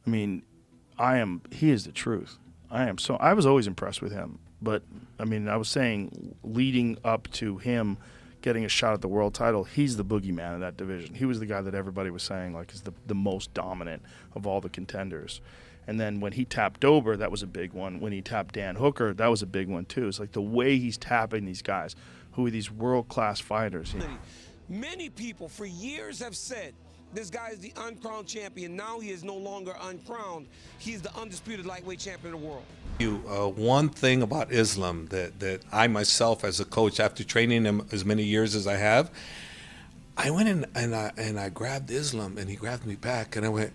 I mean, he is the truth. I was always impressed with him. But, I mean, I was saying leading up to him getting a shot at the world title, he's the boogeyman in that division. He was the guy that everybody was saying, like, is the most dominant of all the contenders. And then when he tapped Dober, that was a big one. When he tapped Dan Hooker, that was a big one, too. It's like the way he's tapping these guys, who are these world-class fighters. Many people for years have said, this guy is the uncrowned champion. Now he is no longer uncrowned. He's the undisputed lightweight champion of the world. One thing about Islam that I myself as a coach, after training him as many years as I have, I went in and I grabbed Islam and he grabbed me back and I went,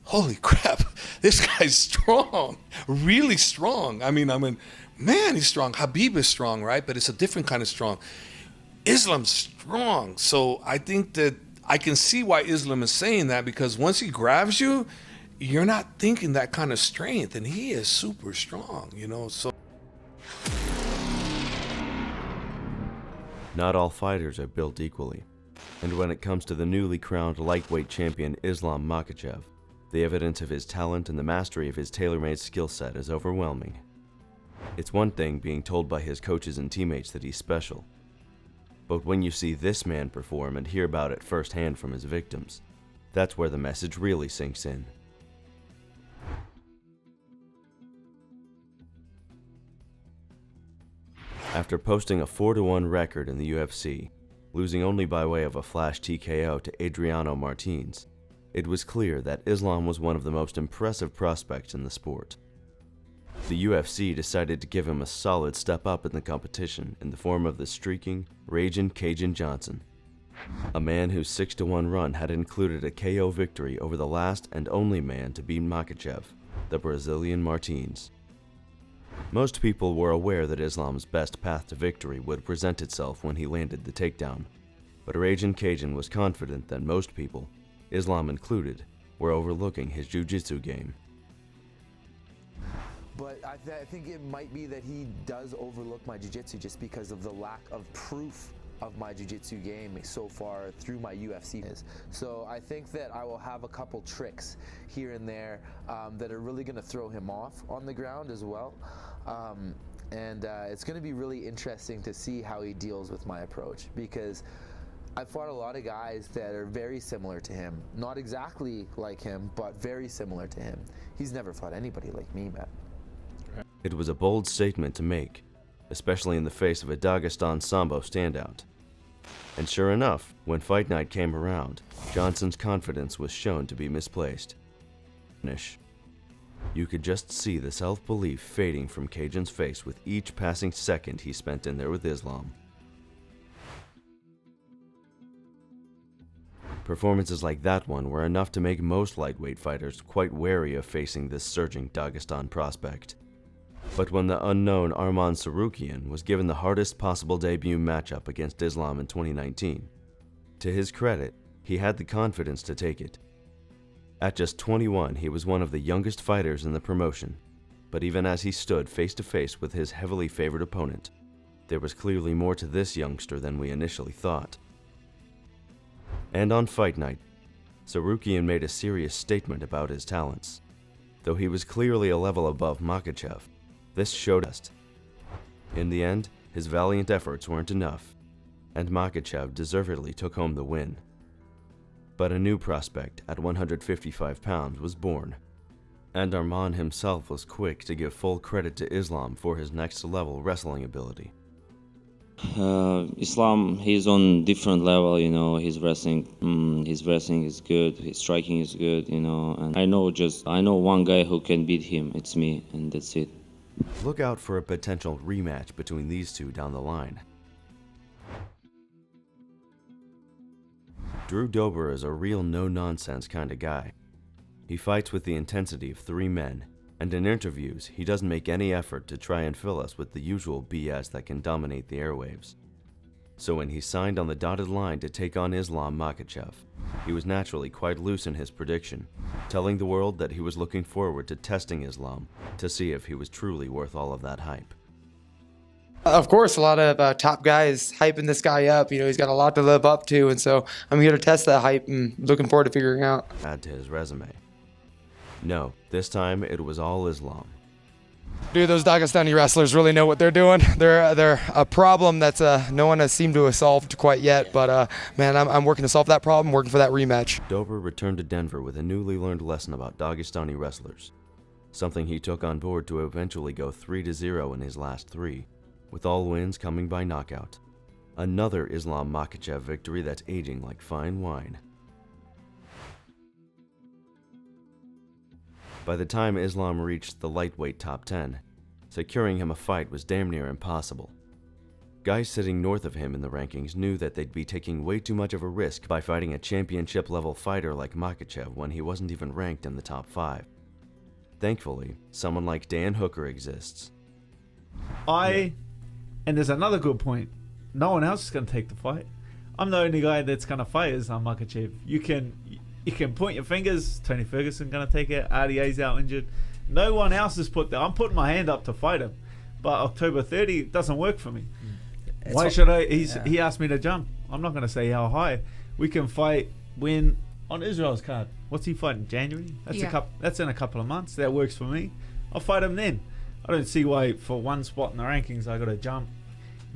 holy crap, this guy's strong, really strong. I mean, man, he's strong. Habib is strong, right? But it's a different kind of strong. Islam's strong. So I think that I can see why Islam is saying that, because once he grabs you, you're not thinking that kind of strength, and he is super strong, you know. So not all fighters are built equally, and when it comes to the newly crowned lightweight champion IslamMakhachev, the evidence of his talent and the mastery of his tailor-made skill set is overwhelming. It's one thing being told by his coaches and teammates that he's special, but when you see this man perform and hear about it firsthand from his victims, that's where the message really sinks in. After posting a 4-1 record in the UFC, losing only by way of a flash TKO to Adriano Martins, it was clear that Islam was one of the most impressive prospects in the sport. The UFC decided to give him a solid step up in the competition in the form of the streaking, raging Kajan Johnson, a man whose 6-1 run had included a KO victory over the last and only man to beat Makhachev, the Brazilian Martins. Most people were aware that Islam's best path to victory would present itself when he landed the takedown, but Raging Cajun was confident that most people, Islam included, were overlooking his jiu-jitsu game. But I think it might be that he does overlook my jiu-jitsu just because of the lack of proof of my jiu-jitsu game so far through my UFC. So I think that I will have a couple tricks here and there that are really going to throw him off on the ground as well. It's going to be really interesting to see how he deals with my approach, because I've fought a lot of guys that are very similar to him. Not exactly like him, but very similar to him. He's never fought anybody like me, man. It was a bold statement to make, especially in the face of a Dagestan Sambo standout. And sure enough, when fight night came around, Johnson's confidence was shown to be misplaced. You could just see the self-belief fading from Cajun's face with each passing second he spent in there with Islam. Performances like that one were enough to make most lightweight fighters quite wary of facing this surging Dagestan prospect. But when the unknown Arman Tsarukyan was given the hardest possible debut matchup against Islam in 2019, to his credit, he had the confidence to take it. At just 21, he was one of the youngest fighters in the promotion, but even as he stood face to face with his heavily favored opponent, there was clearly more to this youngster than we initially thought. And on fight night, Tsarukyan made a serious statement about his talents. Though he was clearly a level above Makhachev, this showed us. In the end, his valiant efforts weren't enough, and Makhachev deservedly took home the win. But a new prospect at 155 pounds was born, and Arman himself was quick to give full credit to Islam for his next-level wrestling ability. Islam, he's on different level, you know. His wrestling is good, his striking is good, you know. And I know one guy who can beat him. It's me, and that's it. Look out for a potential rematch between these two down the line. Drew Dober is a real no-nonsense kind of guy. He fights with the intensity of 3 men, and in interviews, he doesn't make any effort to try and fill us with the usual BS that can dominate the airwaves. So when he signed on the dotted line to take on IslamMakhachev, he was naturally quite loose in his prediction, telling the world that he was looking forward to testing Islam to see if he was truly worth all of that hype. Of course, a lot of top guys hyping this guy up. You know, he's got a lot to live up to, and so I'm here to test that hype and looking forward to figuring out. Add to his resume. No, this time it was all Islam. Dude, those Dagestani wrestlers really know what they're doing. They're a problem that no one has seemed to have solved quite yet. But man, I'm working to solve that problem, working for that rematch. Dober returned to Denver with a newly learned lesson about Dagestani wrestlers, something he took on board to eventually go 3-0 in his last 3, with all wins coming by knockout. Another IslamMakhachev victory that's aging like fine wine. By the time Islam reached the lightweight top 10, securing him a fight was damn near impossible. Guys sitting north of him in the rankings knew that they'd be taking way too much of a risk by fighting a championship-level fighter like Makhachev when he wasn't even ranked in the top 5. Thankfully, someone like Dan Hooker exists. And there's another good point. No one else is going to take the fight. I'm the only guy that's going to fight Makhachev. You can point your fingers. Tony Ferguson going to take it. RDA's out injured. No one else is put there. I'm putting my hand up to fight him. But October 30 doesn't work for me. Why should I? He asked me to jump. I'm not going to say how high. We can fight when on Israel's card. What's he fighting? January? That's in a couple of months. That works for me. I'll fight him then. I don't see why for one spot in the rankings I got to jump,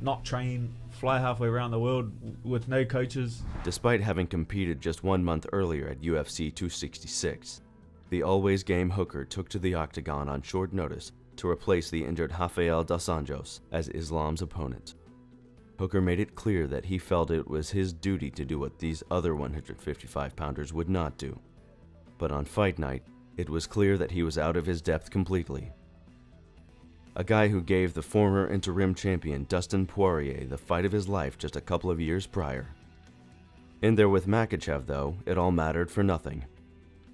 not train, fly halfway around the world with no coaches. Despite having competed just 1 month earlier at UFC 266, the always game Hooker took to the octagon on short notice to replace the injured Rafael dos Anjos as Islam's opponent. Hooker made it clear that he felt it was his duty to do what these other 155-pounders would not do. But on fight night, it was clear that he was out of his depth completely. A guy who gave the former interim champion Dustin Poirier the fight of his life just a couple of years prior. In there with Makhachev, though, it all mattered for nothing.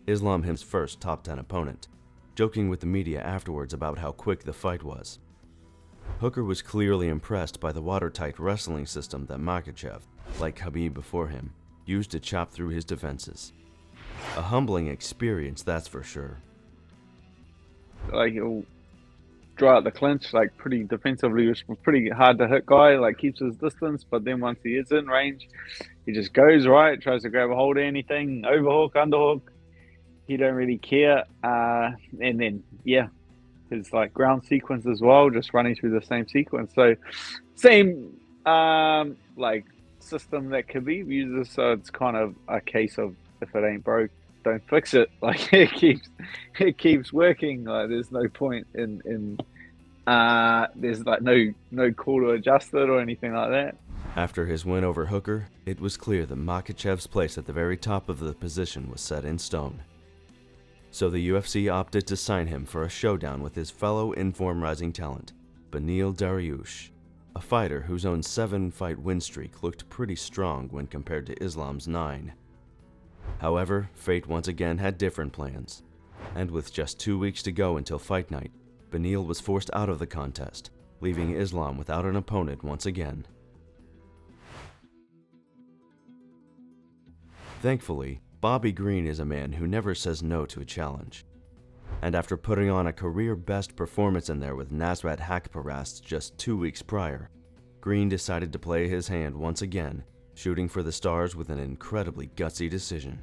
Islam his first top 10 opponent, joking with the media afterwards about how quick the fight was. Hooker was clearly impressed by the watertight wrestling system that Makhachev, like Khabib before him, used to chop through his defenses. A humbling experience, that's for sure. Like, he'll draw out the clinch, like pretty defensively, pretty hard to hit guy, like keeps his distance, but then once he is in range, he just goes right, tries to grab a hold of anything, overhook, underhook. He don't really care. And then, yeah, his like ground sequence as well, just running through the same sequence. So same like system that Khabib uses. So it's kind of a case of if it ain't broke, don't fix it. Like it keeps working. Like there's no point in there's like no call to adjust it or anything like that. After his win over Hooker, it was clear that Makhachev's place at the very top of the position was set in stone. So the UFC opted to sign him for a showdown with his fellow in-form rising talent, Beneil Dariush, a fighter whose own 7-fight win streak looked pretty strong when compared to Islam's 9. However, fate once again had different plans, and with just 2 weeks to go until fight night, Beneil was forced out of the contest, leaving Islam without an opponent once again. Thankfully, Bobby Green is a man who never says no to a challenge. And after putting on a career-best performance in there with Nasrat Haqparast just 2 weeks prior, Green decided to play his hand once again, shooting for the stars with an incredibly gutsy decision.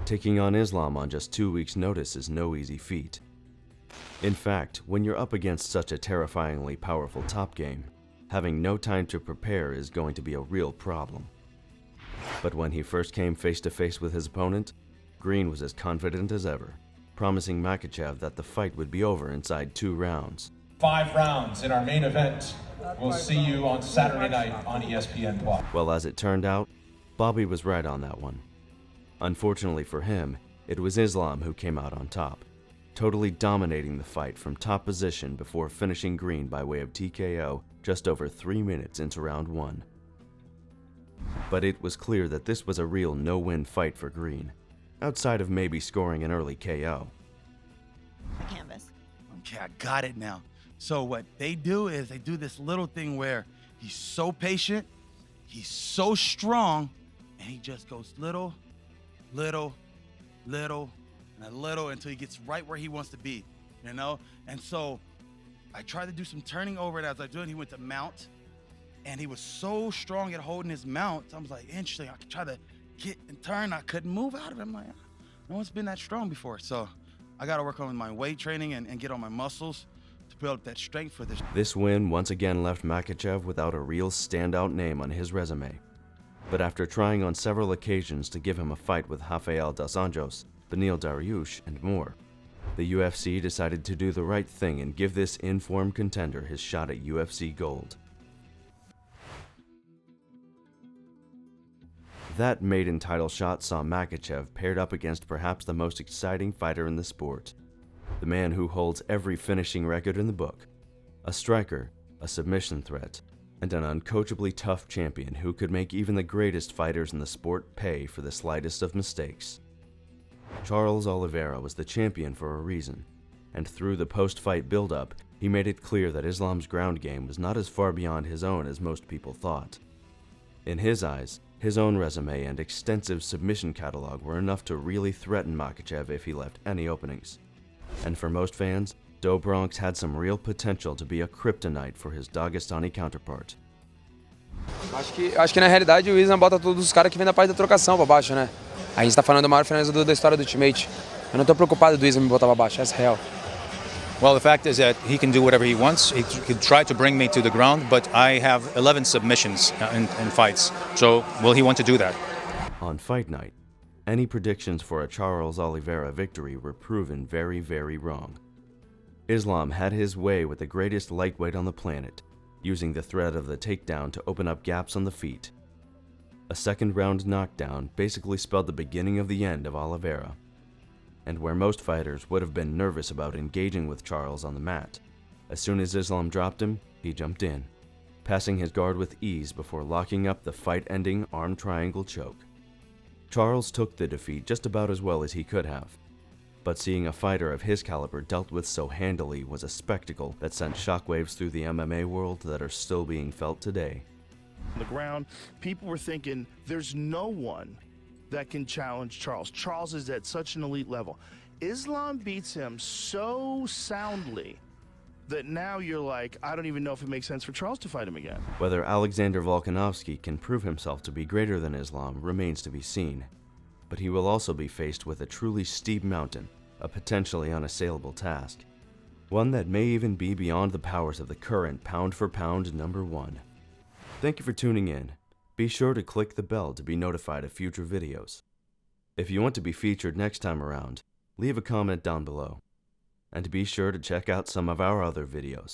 Taking on Islam on just 2 weeks' notice is no easy feat. In fact, when you're up against such a terrifyingly powerful top game, having no time to prepare is going to be a real problem. But when he first came face to face with his opponent, Green was as confident as ever, promising Makhachev that the fight would be over inside 2 rounds. 5 rounds in our main event. We'll see you on Saturday night on ESPN+. Well, as it turned out, Bobby was right on that one. Unfortunately for him, it was Islam who came out on top, totally dominating the fight from top position before finishing Green by way of TKO just over 3 minutes into round 1. But it was clear that this was a real no-win fight for Green, outside of maybe scoring an early KO. Canvas. Okay, I got it now. So what they do is they do this little thing where he's so patient, he's so strong, and he just goes little, and a little until he gets right where he wants to be, you know? And so I tried to do some turning over it as I do it. He went to mount, and he was so strong at holding his mount. I was like, interesting. I could try to get and turn. I couldn't move out of it. I'm like, no one's been that strong before. So I got to work on my weight training and get on my muscles to build up that strength for this. This win once again left Makhachev without a real standout name on his resume. But after trying on several occasions to give him a fight with Rafael dos Anjos, Beneil Dariush, and more, the UFC decided to do the right thing and give this in-form contender his shot at UFC gold. That maiden title shot saw Makhachev paired up against perhaps the most exciting fighter in the sport. The man who holds every finishing record in the book. A striker, a submission threat, and an uncoachably tough champion who could make even the greatest fighters in the sport pay for the slightest of mistakes. Charles Oliveira was the champion for a reason, and through the post-fight build-up, he made it clear that Islam's ground game was not as far beyond his own as most people thought. In his eyes, his own resume and extensive submission catalog were enough to really threaten Makhachev if he left any openings. And for most fans, Dobronx had some real potential to be a kryptonite for his Dagestani counterpart. Acho que na realidade o Islam bota todos os caras que vêm da parte da trocação pra baixo, né? A gente tá falando da maior finalizador da história do Ultimate. Eu não tô preocupado do Islam me botar pra baixo, essa é real. Well, the fact is that he can do whatever he wants. He could try to bring me to the ground, but I have 11 submissions in fights. So, will he want to do that? On fight night, any predictions for a Charles Oliveira victory were proven very, very wrong. Islam had his way with the greatest lightweight on the planet, using the threat of the takedown to open up gaps on the feet. A second-round knockdown basically spelled the beginning of the end of Oliveira. And where most fighters would have been nervous about engaging with Charles on the mat, as soon as Islam dropped him, he jumped in, passing his guard with ease before locking up the fight-ending arm triangle choke. Charles took the defeat just about as well as he could have, but seeing a fighter of his caliber dealt with so handily was a spectacle that sent shockwaves through the MMA world that are still being felt today. On the ground, people were thinking, there's no one that can challenge Charles. Charles is at such an elite level. Islam beats him so soundly that now you're like, I don't even know if it makes sense for Charles to fight him again. Whether Alexander Volkanovski can prove himself to be greater than Islam remains to be seen, but he will also be faced with a truly steep mountain, a potentially unassailable task, one that may even be beyond the powers of the current pound-for-pound #1. Thank you for tuning in. Be sure to click the bell to be notified of future videos. If you want to be featured next time around, leave a comment down below. And be sure to check out some of our other videos.